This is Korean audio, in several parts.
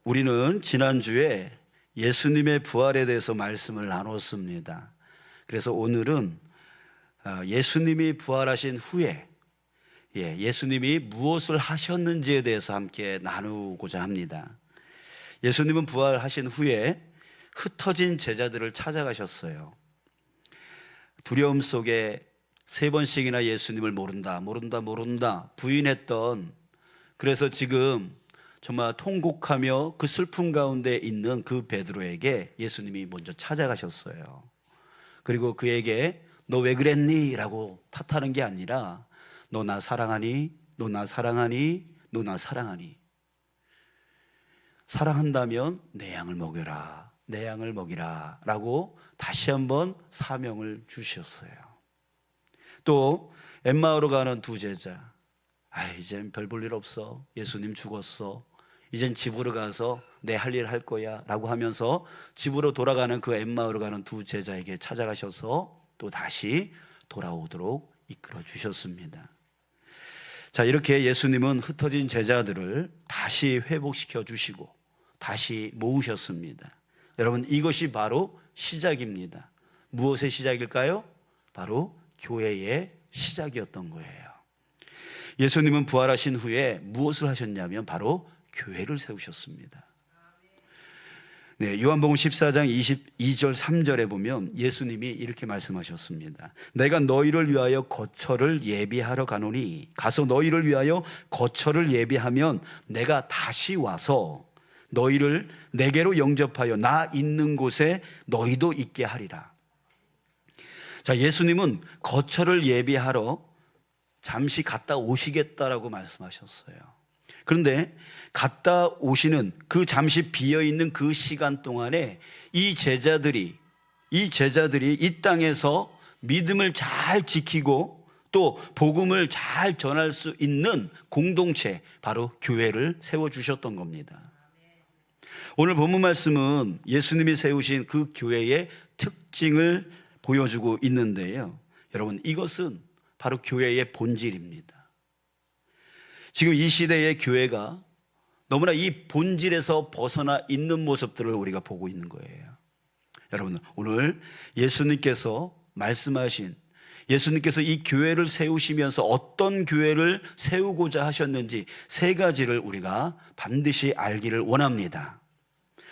우리는 지난주에 예수님의 부활에 대해서 말씀을 나눴습니다. 그래서 오늘은 예수님이 부활하신 후에 예수님이 무엇을 하셨는지에 대해서 함께 나누고자 합니다. 예수님은 부활하신 후에 흩어진 제자들을 찾아가셨어요. 두려움 속에 3번씩이나 예수님을 모른다 부인했던, 그래서 지금 정말 통곡하며 그 슬픔 가운데 있는 그 베드로에게 예수님이 먼저 찾아가셨어요. 그리고 그에게 너 왜 그랬니? 라고 탓하는 게 아니라 너 나 사랑하니? 너 나 사랑하니? 너 나 사랑하니? 사랑한다면 내 양을 먹여라, 내 양을 먹이라 라고 다시 한번 사명을 주셨어요. 또 엠마오로 가는 2 제자, 이젠 별 볼 일 없어, 예수님 죽었어, 이젠 집으로 가서 내 할 일 할 거야 라고 하면서 집으로 돌아가는 그 엠마오로 가는 2 제자에게 찾아가셔서 또 다시 돌아오도록 이끌어 주셨습니다. 자, 이렇게 예수님은 흩어진 제자들을 다시 회복시켜 주시고 다시 모으셨습니다. 여러분, 이것이 바로 시작입니다. 무엇의 시작일까요? 바로 교회의 시작이었던 거예요. 예수님은 부활하신 후에 무엇을 하셨냐면 바로 교회를 세우셨습니다. 요한복음 14장 22절 3절에 보면 예수님이 이렇게 말씀하셨습니다. 내가 너희를 위하여 거처를 예비하러 가노니, 가서 너희를 위하여 거처를 예비하면 내가 다시 와서 너희를 내게로 영접하여 나 있는 곳에 너희도 있게 하리라. 자, 예수님은 거처를 예비하러 잠시 갔다 오시겠다라고 말씀하셨어요. 그런데 갔다 오시는 그 잠시 비어있는 그 시간 동안에 이 제자들이 이 땅에서 믿음을 잘 지키고 또 복음을 잘 전할 수 있는 공동체, 바로 교회를 세워주셨던 겁니다. 오늘 본문 말씀은 예수님이 세우신 그 교회의 특징을 보여주고 있는데요. 여러분, 이것은 바로 교회의 본질입니다. 지금 이 시대의 교회가 너무나 이 본질에서 벗어나 있는 모습들을 우리가 보고 있는 거예요. 여러분, 오늘 예수님께서 말씀하신, 예수님께서 이 교회를 세우시면서 어떤 교회를 세우고자 하셨는지 3가지를 우리가 반드시 알기를 원합니다.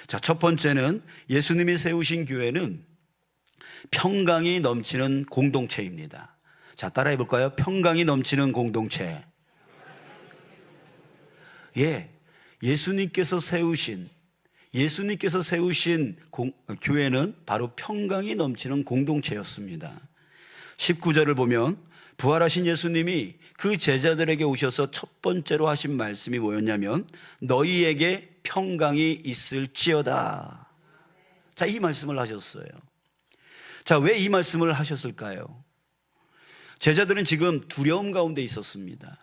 자, 첫 번째는 예수님이 세우신 교회는 평강이 넘치는 공동체입니다. 자, 따라해 볼까요? 평강이 넘치는 공동체. 예수님께서 세우신 교회는 바로 평강이 넘치는 공동체였습니다. 19절을 보면 부활하신 예수님이 그 제자들에게 오셔서 첫 번째로 하신 말씀이 뭐였냐면 너희에게 평강이 있을지어다. 자, 이 말씀을 하셨어요. 자, 왜 이 말씀을 하셨을까요? 제자들은 지금 두려움 가운데 있었습니다.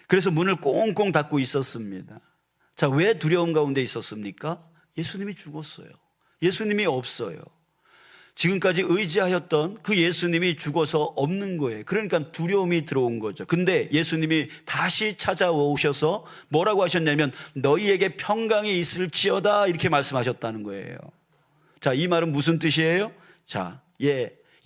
그래서 문을 꽁꽁 닫고 있었습니다. 자, 왜 두려움 가운데 있었습니까? 예수님이 죽었어요. 예수님이 없어요. 지금까지 의지하였던 그 예수님이 죽어서 없는 거예요. 그러니까 두려움이 들어온 거죠. 근데 예수님이 다시 찾아오셔서 뭐라고 하셨냐면 너희에게 평강이 있을지어다, 이렇게 말씀하셨다는 거예요. 자, 이 말은 무슨 뜻이에요? 자,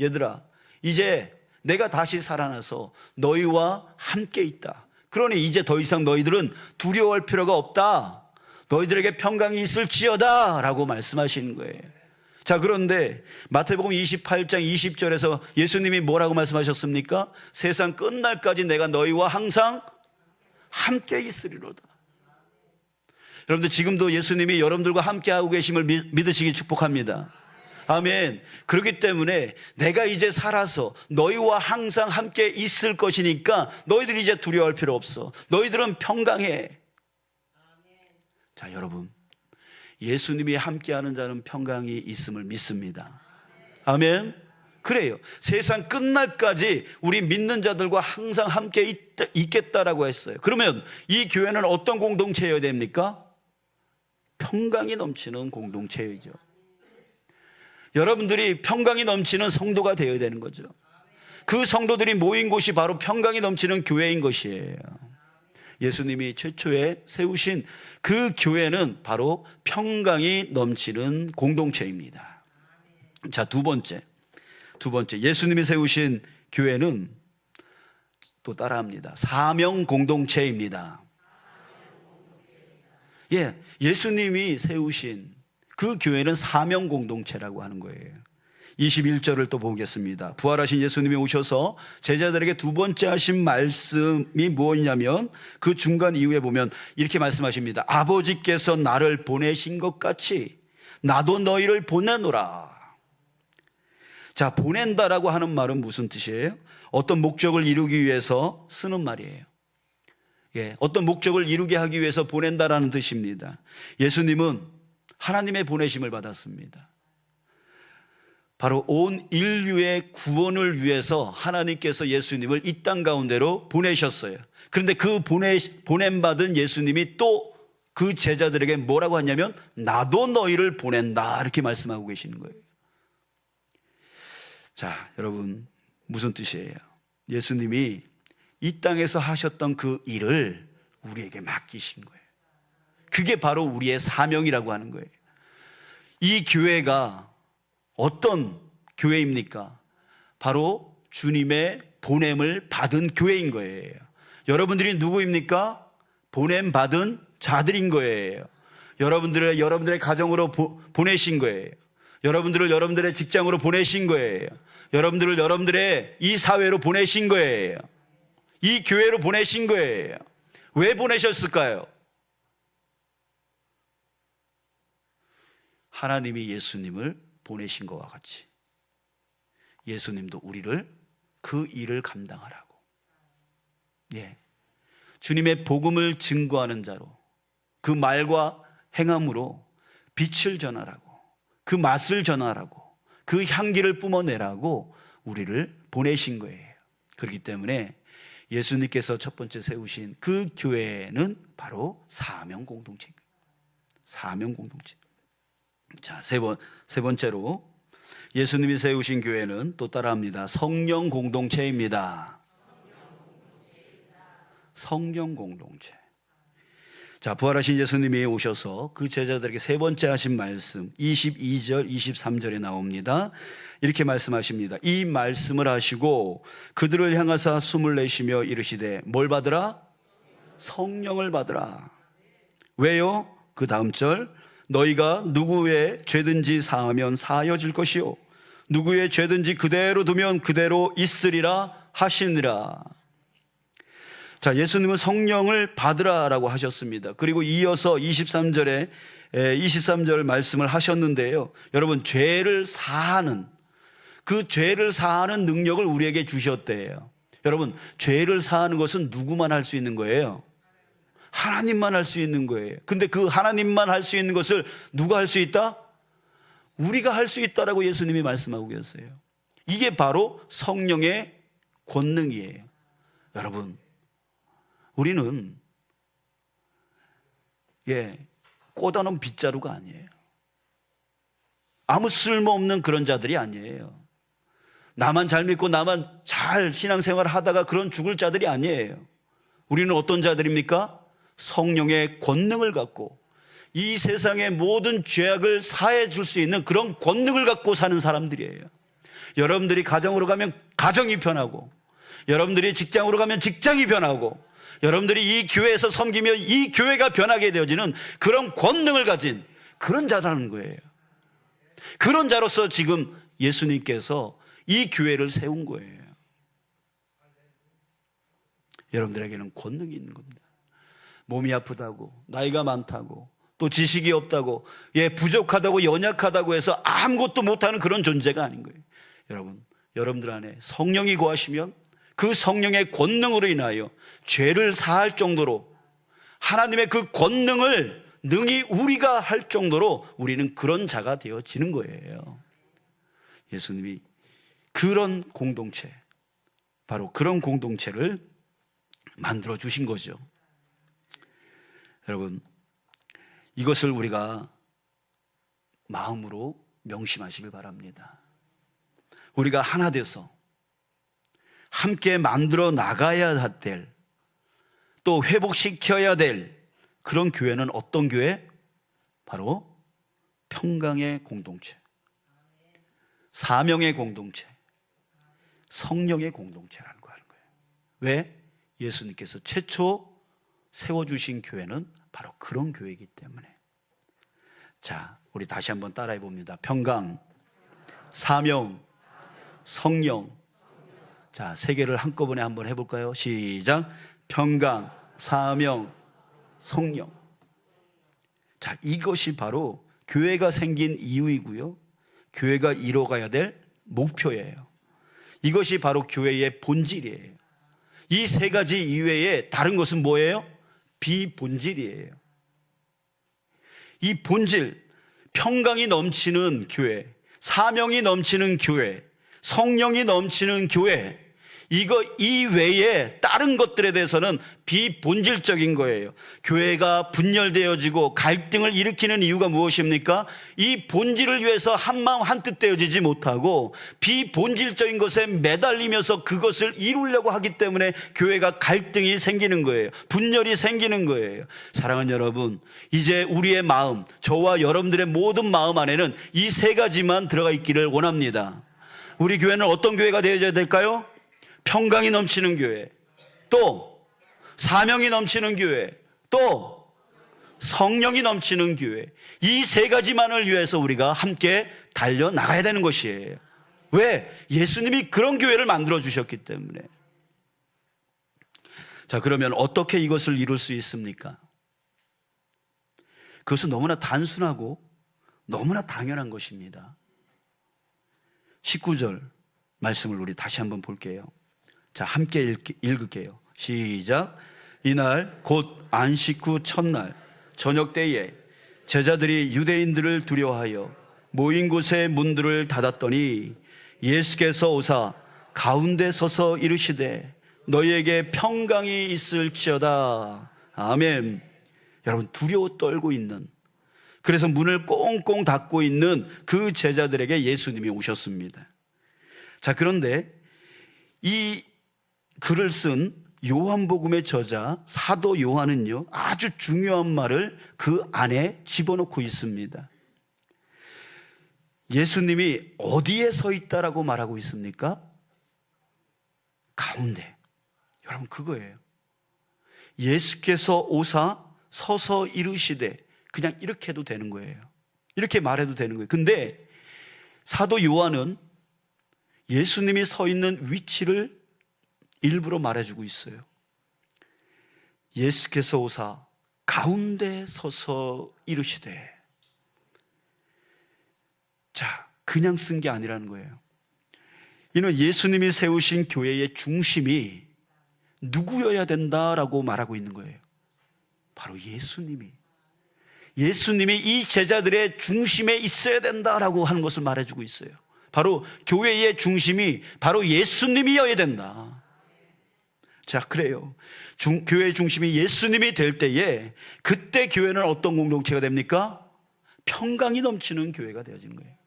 얘들아, 이제 내가 다시 살아나서 너희와 함께 있다. 그러니 이제 더 이상 너희들은 두려워할 필요가 없다. 너희들에게 평강이 있을지어다 라고 말씀하시는 거예요. 자, 그런데 마태복음 28장 20절에서 예수님이 뭐라고 말씀하셨습니까? 세상 끝날까지 내가 너희와 항상 함께 있으리로다. 여러분들, 지금도 예수님이 여러분들과 함께하고 계심을 믿으시기 축복합니다. 아멘. 그렇기 때문에 내가 이제 살아서 너희와 항상 함께 있을 것이니까 너희들이 이제 두려워할 필요 없어. 너희들은 평강해. 자, 여러분, 예수님이 함께하는 자는 평강이 있음을 믿습니다. 아멘. 그래요. 세상 끝날까지 우리 믿는 자들과 항상 함께 있겠다라고 했어요. 그러면 이 교회는 어떤 공동체여야 됩니까? 평강이 넘치는 공동체이죠. 여러분들이 평강이 넘치는 성도가 되어야 되는 거죠. 그 성도들이 모인 곳이 바로 평강이 넘치는 교회인 것이에요. 예수님이 최초에 세우신 그 교회는 바로 평강이 넘치는 공동체입니다. 자, 두 번째, 예수님이 세우신 교회는 또 따라합니다. 사명 공동체입니다. 예, 예수님이 세우신 그 교회는 사명 공동체라고 하는 거예요. 21절을 또 보겠습니다. 부활하신 예수님이 오셔서 제자들에게 두 번째 하신 말씀이 무엇이냐면 그 중간 이후에 보면 이렇게 말씀하십니다. 아버지께서 나를 보내신 것 같이 나도 너희를 보내노라. 자, 보낸다라고 하는 말은 무슨 뜻이에요? 어떤 목적을 이루기 위해서 쓰는 말이에요. 예, 어떤 목적을 이루게 하기 위해서 보낸다라는 뜻입니다. 예수님은 하나님의 보내심을 받았습니다. 바로 온 인류의 구원을 위해서 하나님께서 예수님을 이 땅 가운데로 보내셨어요. 그런데 그 보냄받은 예수님이 또 그 제자들에게 뭐라고 하냐면 나도 너희를 보낸다 이렇게 말씀하고 계시는 거예요. 자, 여러분 무슨 뜻이에요? 예수님이 이 땅에서 하셨던 그 일을 우리에게 맡기신 거예요. 그게 바로 우리의 사명이라고 하는 거예요. 이 교회가 어떤 교회입니까? 바로 주님의 보냄을 받은 교회인 거예요. 여러분들이 누구입니까? 보냄받은 자들인 거예요. 여러분들의 가정으로 보내신 거예요. 여러분들을 여러분들의 직장으로 보내신 거예요. 여러분들을 여러분들의 이 사회로 보내신 거예요. 이 교회로 보내신 거예요. 왜 보내셨을까요? 하나님이 예수님을 보내신 것과 같이 예수님도 우리를 그 일을 감당하라고. 예. 주님의 복음을 증거하는 자로 그 말과 행함으로 빛을 전하라고, 그 맛을 전하라고, 그 향기를 뿜어내라고 우리를 보내신 거예요. 그렇기 때문에 예수님께서 첫 번째 세우신 그 교회는 바로 사명 공동체입니다. 사명 공동체. 자, 세 번째로 예수님이 세우신 교회는 또 따라합니다. 성령 공동체입니다. 성령 공동체. 자, 부활하신 예수님이 오셔서 그 제자들에게 세 번째 하신 말씀 22절, 23절에 나옵니다. 이렇게 말씀하십니다. 이 말씀을 하시고 그들을 향하사 숨을 내쉬며 이르시되 뭘 받으라? 성령을 받으라. 왜요? 그 다음 절 너희가 누구의 죄든지 사하면 사하여질 것이요 누구의 죄든지 그대로 두면 그대로 있으리라 하시니라. 자, 예수님은 성령을 받으라라고 하셨습니다. 그리고 이어서 23절 말씀을 하셨는데요. 여러분, 죄를 사하는 그 죄를 사하는 능력을 우리에게 주셨대요. 여러분, 죄를 사하는 것은 누구만 할 수 있는 거예요? 하나님만 할 수 있는 거예요. 근데 그 하나님만 할 수 있는 것을 누가 할 수 있다? 우리가 할 수 있다라고 예수님이 말씀하고 계세요. 이게 바로 성령의 권능이에요. 여러분, 우리는 꽂아놓은 빗자루가 아니에요. 아무 쓸모없는 그런 자들이 아니에요. 나만 잘 믿고 나만 잘 신앙생활을 하다가 그런 죽을 자들이 아니에요. 우리는 어떤 자들입니까? 성령의 권능을 갖고 이 세상의 모든 죄악을 사해 줄 수 있는 그런 권능을 갖고 사는 사람들이에요. 여러분들이 가정으로 가면 가정이 변하고, 여러분들이 직장으로 가면 직장이 변하고, 여러분들이 이 교회에서 섬기면 이 교회가 변하게 되어지는 그런 권능을 가진 그런 자라는 거예요. 그런 자로서 지금 예수님께서 이 교회를 세운 거예요. 여러분들에게는 권능이 있는 겁니다. 몸이 아프다고, 나이가 많다고, 또 지식이 없다고, 부족하다고, 연약하다고 해서 아무것도 못하는 그런 존재가 아닌 거예요. 여러분들 안에 성령이 거하시면 그 성령의 권능으로 인하여 죄를 사할 정도로 하나님의 그 권능을 능히 우리가 할 정도로 우리는 그런 자가 되어지는 거예요. 예수님이 그런 공동체, 바로 그런 공동체를 만들어 주신 거죠. 여러분, 이것을 우리가 마음으로 명심하시길 바랍니다. 우리가 하나 돼서 함께 만들어 나가야 될, 또 회복시켜야 될 그런 교회는 어떤 교회? 바로 평강의 공동체, 사명의 공동체, 성령의 공동체라는 거 하는 거예요. 왜? 예수님께서 최초 세워주신 교회는 바로 그런 교회이기 때문에. 자, 우리 다시 한번 따라해 봅니다. 평강, 사명, 성령. 자, 세 개를 한꺼번에 한번 해볼까요? 시작. 평강, 사명, 성령. 자, 이것이 바로 교회가 생긴 이유이고요, 교회가 이뤄가야 될 목표예요. 이것이 바로 교회의 본질이에요. 이 세 가지 이외에 다른 것은 뭐예요? 비본질이에요. 이 본질, 평강이 넘치는 교회, 사명이 넘치는 교회, 성령이 넘치는 교회, 이거 이외에 다른 것들에 대해서는 비본질적인 거예요. 교회가 분열되어지고 갈등을 일으키는 이유가 무엇입니까? 이 본질을 위해서 한마음 한뜻 되어지지 못하고 비본질적인 것에 매달리면서 그것을 이루려고 하기 때문에 교회가 갈등이 생기는 거예요. 분열이 생기는 거예요. 사랑하는 여러분, 이제 우리의 마음, 저와 여러분들의 모든 마음 안에는 이 세 가지만 들어가 있기를 원합니다. 우리 교회는 어떤 교회가 되어야 될까요? 평강이 넘치는 교회, 또 사명이 넘치는 교회, 또 성령이 넘치는 교회. 이 세 가지만을 위해서 우리가 함께 달려나가야 되는 것이에요. 왜? 예수님이 그런 교회를 만들어 주셨기 때문에. 자, 그러면 어떻게 이것을 이룰 수 있습니까? 그것은 너무나 단순하고 너무나 당연한 것입니다. 19절 말씀을 우리 다시 한번 볼게요. 자, 함께 읽을게요. 시작. 이날 곧 안식 후 첫날 저녁 때에 제자들이 유대인들을 두려워하여 모인 곳의 문들을 닫았더니 예수께서 오사 가운데 서서 이르시되 너희에게 평강이 있을지어다. 아멘. 여러분, 두려워 떨고 있는, 그래서 문을 꽁꽁 닫고 있는 그 제자들에게 예수님이 오셨습니다. 자, 그런데 이 글을 쓴 요한복음의 저자 사도 요한은요, 아주 중요한 말을 그 안에 집어넣고 있습니다. 예수님이 어디에 서 있다라고 말하고 있습니까? 가운데. 여러분, 그거예요. 예수께서 오사 서서 이르시되, 그냥 이렇게 해도 되는 거예요. 이렇게 말해도 되는 거예요. 근데 사도 요한은 예수님이 서 있는 위치를 일부러 말해주고 있어요. 예수께서 오사 가운데 서서 이르시되. 자, 그냥 쓴 게 아니라는 거예요. 이는 예수님이 세우신 교회의 중심이 누구여야 된다라고 말하고 있는 거예요. 바로 예수님이 이 제자들의 중심에 있어야 된다라고 하는 것을 말해주고 있어요. 바로 교회의 중심이 바로 예수님이어야 된다. 자, 그래요. 교회의 중심이 예수님이 될 때에 그때 교회는 어떤 공동체가 됩니까? 평강이 넘치는 교회가 되어지는 거예요.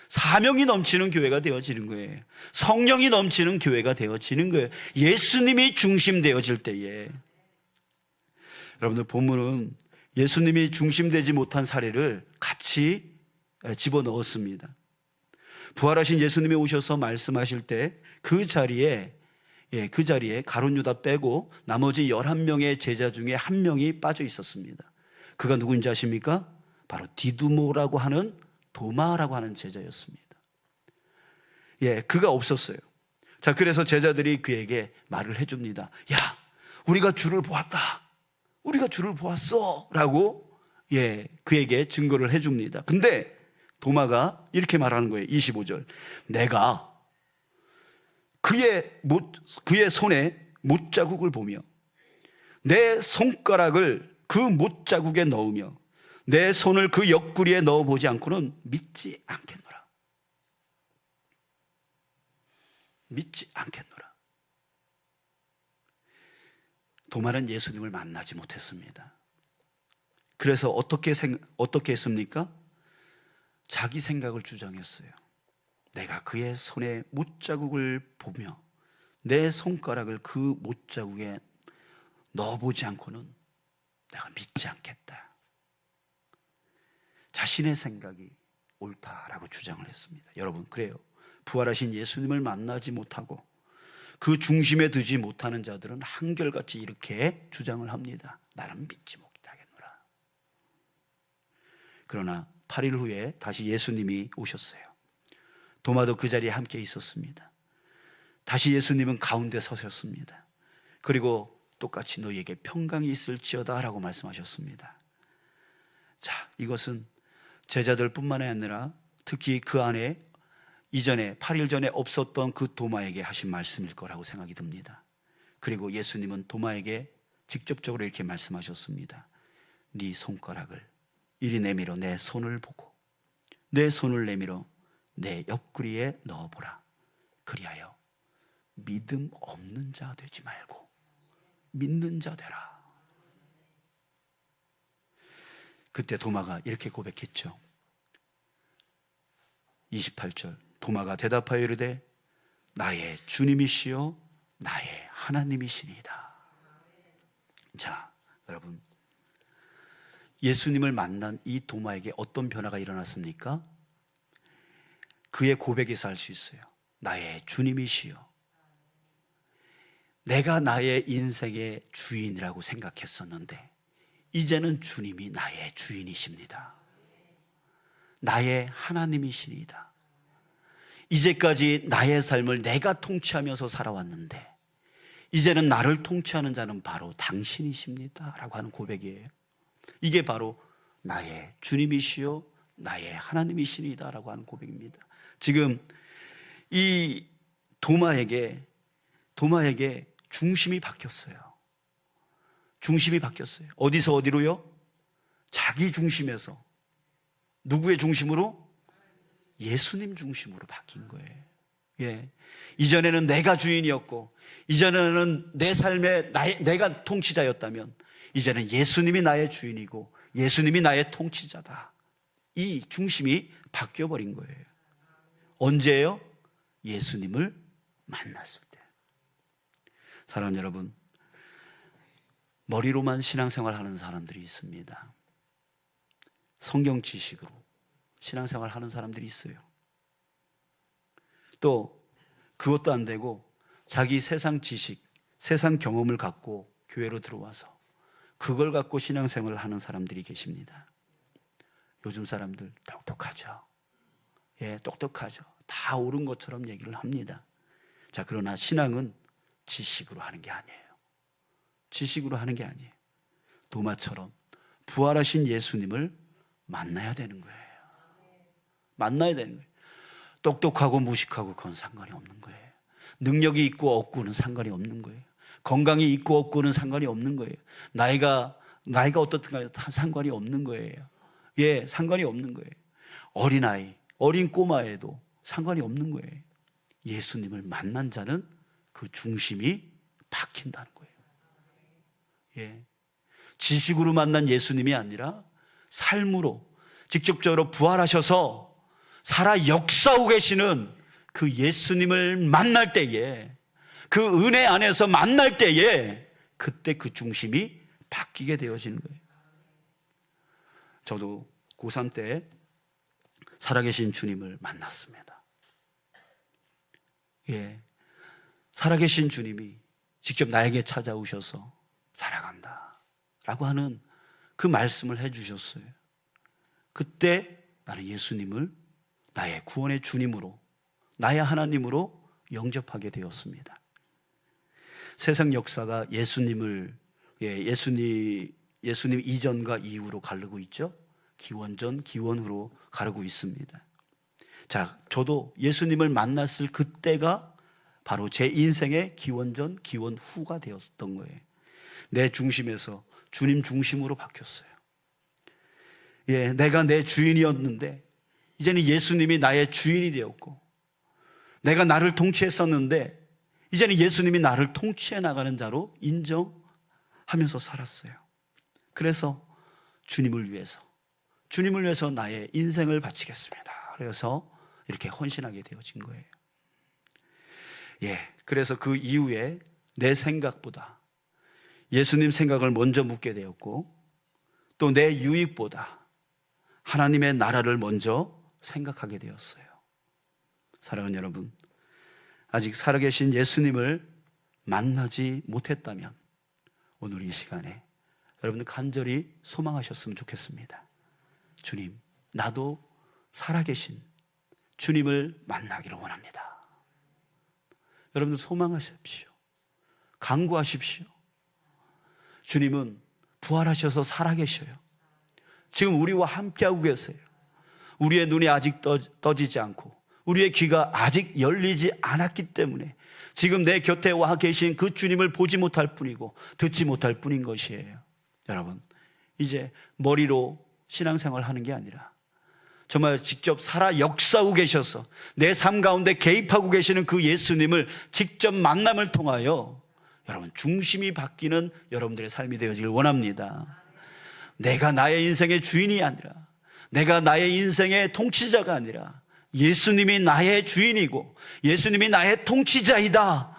사명이 넘치는 교회가 되어지는 거예요. 성령이 넘치는 교회가 되어지는 거예요. 예수님이 중심 되어질 때에. 여러분들, 본문은 예수님이 중심되지 못한 사례를 같이 집어넣었습니다. 부활하신 예수님이 오셔서 말씀하실 때 그 자리에 가룟 유다 빼고 나머지 11명의 제자 중에 한 명이 빠져 있었습니다. 그가 누구인지 아십니까? 바로 디두모라고 하는, 도마라고 하는 제자였습니다. 그가 없었어요. 자, 그래서 제자들이 그에게 말을 해줍니다. 야, 우리가 주를 보았다. 우리가 주를 보았어. 라고 그에게 증거를 해줍니다. 근데 도마가 이렇게 말하는 거예요. 25절. 내가 그의 손에 못자국을 보며 내 손가락을 그 못자국에 넣으며 내 손을 그 옆구리에 넣어보지 않고는 믿지 않겠노라. 믿지 않겠노라. 도마는 예수님을 만나지 못했습니다. 그래서 어떻게 했습니까? 자기 생각을 주장했어요. 내가 그의 손에 못자국을 보며 내 손가락을 그 못자국에 너 보지 않고는 내가 믿지 않겠다. 자신의 생각이 옳다라고 주장을 했습니다. 여러분, 그래요. 부활하신 예수님을 만나지 못하고 그 중심에 두지 못하는 자들은 한결같이 이렇게 주장을 합니다. 나는 믿지 못하겠노라. 그러나 8일 후에 다시 예수님이 오셨어요. 도마도 그 자리에 함께 있었습니다. 다시 예수님은 가운데 서셨습니다. 그리고 똑같이 너희에게 평강이 있을지어다 라고 말씀하셨습니다. 자, 이것은 제자들뿐만 아니라 특히 그 안에 이전에 8일 전에 없었던 그 도마에게 하신 말씀일 거라고 생각이 듭니다. 그리고 예수님은 도마에게 직접적으로 이렇게 말씀하셨습니다. 네 손가락을 이리 내밀어 내 손을 보고 내 손을 내밀어 내 옆구리에 넣어보라. 그리하여 믿음 없는 자 되지 말고 믿는 자 되라. 그때 도마가 이렇게 고백했죠. 28절 도마가 대답하여 이르되 나의 주님이시요 나의 하나님이시니이다. 자, 여러분, 예수님을 만난 이 도마에게 어떤 변화가 일어났습니까? 그의 고백에서 알 수 있어요. 나의 주님이시요, 내가 나의 인생의 주인이라고 생각했었는데 이제는 주님이 나의 주인이십니다. 나의 하나님이시니다. 이제까지 나의 삶을 내가 통치하면서 살아왔는데 이제는 나를 통치하는 자는 바로 당신이십니다 라고 하는 고백이에요. 이게 바로 나의 주님이시요 나의 하나님이시니다 라고 하는 고백입니다. 지금 이 도마에게 중심이 바뀌었어요. 중심이 바뀌었어요. 어디서 어디로요? 자기 중심에서 누구의 중심으로? 예수님 중심으로 바뀐 거예요. 예. 이전에는 내가 주인이었고 이전에는 내 삶에 내가 통치자였다면 이제는 예수님이 나의 주인이고 예수님이 나의 통치자다. 이 중심이 바뀌어버린 거예요. 언제예요? 예수님을 만났을 때. 사랑하는 여러분, 머리로만 신앙생활하는 사람들이 있습니다. 성경 지식으로 신앙생활 하는 사람들이 있어요. 또 그것도 안 되고 자기 세상 지식, 세상 경험을 갖고 교회로 들어와서 그걸 갖고 신앙생활을 하는 사람들이 계십니다. 요즘 사람들 똑똑하죠. 예, 똑똑하죠. 다 옳은 것처럼 얘기를 합니다. 자, 그러나 신앙은 지식으로 하는 게 아니에요. 지식으로 하는 게 아니에요. 도마처럼 부활하신 예수님을 만나야 되는 거예요. 만나야 되는 거예요. 똑똑하고 무식하고 그건 상관이 없는 거예요. 능력이 있고 없고는 상관이 없는 거예요. 건강이 있고 없고는 상관이 없는 거예요. 나이가 어떻든가 다 상관이 없는 거예요. 예, 상관이 없는 거예요. 어린아이, 어린 꼬마에도 상관이 없는 거예요. 예수님을 만난 자는 그 중심이 바뀐다는 거예요. 예. 지식으로 만난 예수님이 아니라 삶으로 직접적으로 부활하셔서 살아 역사하고 계시는 그 예수님을 만날 때에, 그 은혜 안에서 만날 때에 그때 그 중심이 바뀌게 되어지는 거예요. 저도 고3 때 살아계신 주님을 만났습니다. 예, 살아계신 주님이 직접 나에게 찾아오셔서 살아간다 라고 하는 그 말씀을 해주셨어요. 그때 나는 예수님을 나의 구원의 주님으로, 나의 하나님으로 영접하게 되었습니다. 세상 역사가 예수님 이전과 이후로 가르고 있죠. 기원전, 기원후로 가르고 있습니다. 자, 저도 예수님을 만났을 그때가 바로 제 인생의 기원전, 기원후가 되었던 거예요. 내 중심에서 주님 중심으로 바뀌었어요. 예, 내가 내 주인이었는데 이제는 예수님이 나의 주인이 되었고, 내가 나를 통치했었는데 이제는 예수님이 나를 통치해 나가는 자로 인정하면서 살았어요. 그래서 주님을 위해서 나의 인생을 바치겠습니다. 그래서 이렇게 헌신하게 되어진 거예요. 예, 그래서 그 이후에 내 생각보다 예수님 생각을 먼저 묻게 되었고 또 내 유익보다 하나님의 나라를 먼저 생각하게 되었어요. 사랑하는 여러분, 아직 살아계신 예수님을 만나지 못했다면 오늘 이 시간에 여러분들 간절히 소망하셨으면 좋겠습니다. 주님, 나도 살아계신 주님을 만나기를 원합니다. 여러분들 소망하십시오. 간구하십시오. 주님은 부활하셔서 살아계셔요. 지금 우리와 함께하고 계세요. 우리의 눈이 아직 떠지지 않고 우리의 귀가 아직 열리지 않았기 때문에 지금 내 곁에 와 계신 그 주님을 보지 못할 뿐이고 듣지 못할 뿐인 것이에요. 여러분, 이제 머리로 신앙생활 하는 게 아니라 정말 직접 살아 역사하고 계셔서 내 삶 가운데 개입하고 계시는 그 예수님을 직접 만남을 통하여 여러분 중심이 바뀌는 여러분들의 삶이 되어지길 원합니다. 내가 나의 인생의 주인이 아니라, 내가 나의 인생의 통치자가 아니라 예수님이 나의 주인이고 예수님이 나의 통치자이다.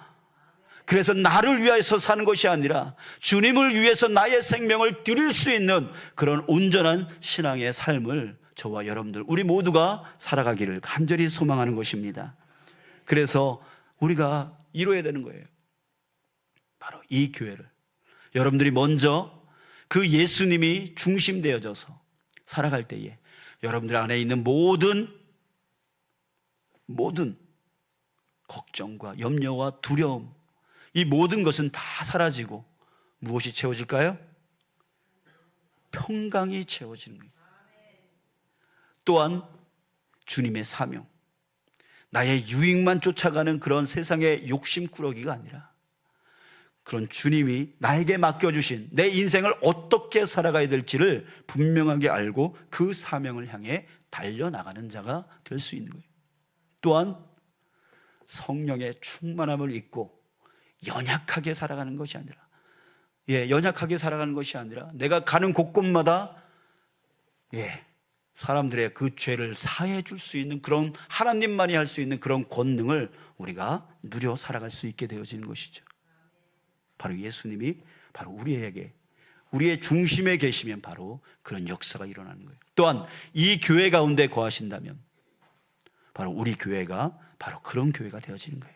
그래서 나를 위해서 사는 것이 아니라 주님을 위해서 나의 생명을 드릴 수 있는 그런 온전한 신앙의 삶을 저와 여러분들, 우리 모두가 살아가기를 간절히 소망하는 것입니다. 그래서 우리가 이뤄야 되는 거예요. 바로 이 교회를 여러분들이 먼저 그 예수님이 중심되어져서 살아갈 때에 여러분들 안에 있는 모든 걱정과 염려와 두려움, 이 모든 것은 다 사라지고 무엇이 채워질까요? 평강이 채워지는 거예요. 또한 주님의 사명, 나의 유익만 쫓아가는 그런 세상의 욕심꾸러기가 아니라 그런 주님이 나에게 맡겨주신 내 인생을 어떻게 살아가야 될지를 분명하게 알고 그 사명을 향해 달려나가는 자가 될 수 있는 거예요. 또한 성령의 충만함을 잊고 연약하게 살아가는 것이 아니라, 연약하게 살아가는 것이 아니라 내가 가는 곳곳마다 사람들의 그 죄를 사해 줄 수 있는 그런, 하나님만이 할 수 있는 그런 권능을 우리가 누려 살아갈 수 있게 되어지는 것이죠. 바로 예수님이 바로 우리에게, 우리의 중심에 계시면 바로 그런 역사가 일어나는 거예요. 또한 이 교회 가운데 거하신다면 바로 우리 교회가 바로 그런 교회가 되어지는 거예요.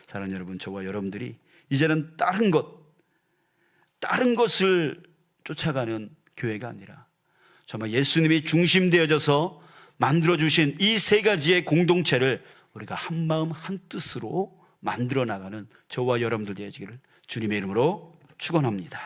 사랑하는 여러분, 저와 여러분들이 이제는 다른 것을 쫓아가는 교회가 아니라 정말 예수님이 중심되어져서 만들어주신 이 세 가지의 공동체를 우리가 한 마음 한 뜻으로 만들어 나가는 저와 여러분들 되어지기를 주님의 이름으로 축원합니다.